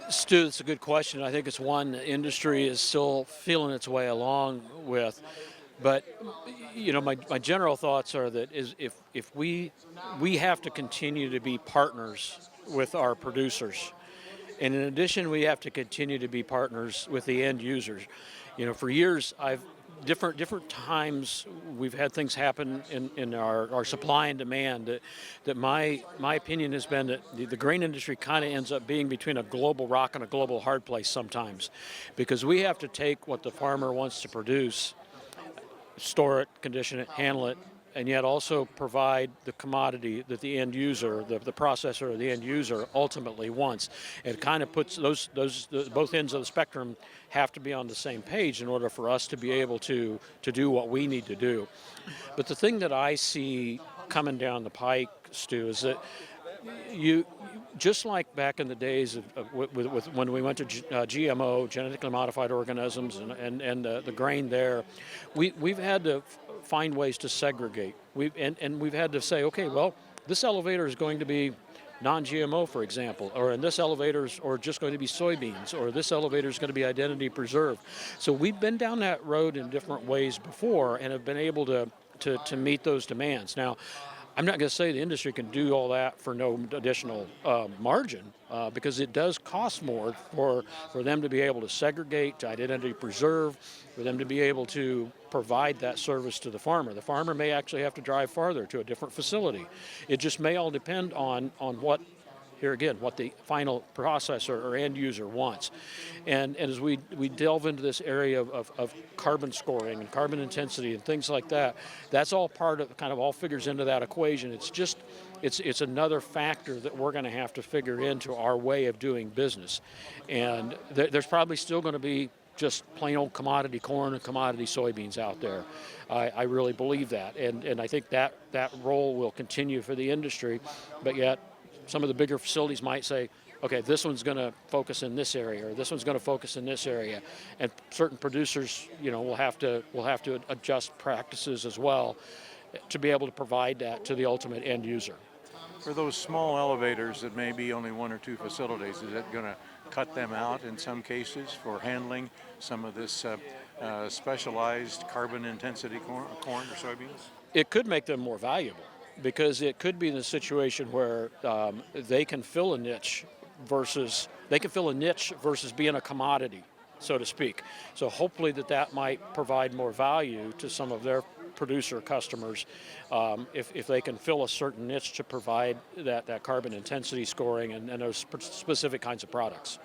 Stu, that's a good question. I think it's one the industry is still feeling its way along with. But my general thoughts are that if we have to continue to be partners with our producers, and in addition, we have to continue to be partners with the end users. For years, I've different times we've had things happen in our supply and demand that my opinion has been that the grain industry kind of ends up being between a global rock and a global hard place sometimes, because we have to take what the farmer wants to produce, store it, condition it, handle it, and yet also provide the commodity that the end user, the processor or the end user ultimately wants. It kind of puts both ends of the spectrum have to be on the same page in order for us to be able to do what we need to do. But the thing that I see coming down the pike, Stu, is that you just like back in the days with when we went to GMO, genetically modified organisms, and the grain there, we've had to find ways to segregate. We've had to say, okay, well, this elevator is going to be non-GMO, for example, or in this elevator or just going to be soybeans, or this elevator is going to be identity preserved. So we've been down that road in different ways before and have been able to meet those demands. Now, I'm not going to say the industry can do all that for no additional margin, because it does cost more for them to be able to segregate, to identity preserve, for them to be able to provide that service to the farmer. The farmer may actually have to drive farther to a different facility. It just may all depend on what, here again, what the final processor or end user wants. And as we delve into this area of carbon scoring and carbon intensity and things like that, that's all part of, kind of all figures into that equation. It's another factor that we're going to have to figure into our way of doing business. And there's probably still going to be just plain old commodity corn and commodity soybeans out there. I really believe that. And I think that role will continue for the industry, but yet some of the bigger facilities might say, okay, this one's going to focus in this area, or this one's going to focus in this area, and certain producers, will have to adjust practices as well to be able to provide that to the ultimate end user. For those small elevators that may be only one or two facilities, is it going to cut them out in some cases for handling some of this specialized carbon intensity corn or soybeans? It could make them more valuable, because it could be in a situation where they can fill a niche versus being a commodity, so to speak. So hopefully that might provide more value to some of their producer customers if they can fill a certain niche to provide that carbon intensity scoring and those specific kinds of products.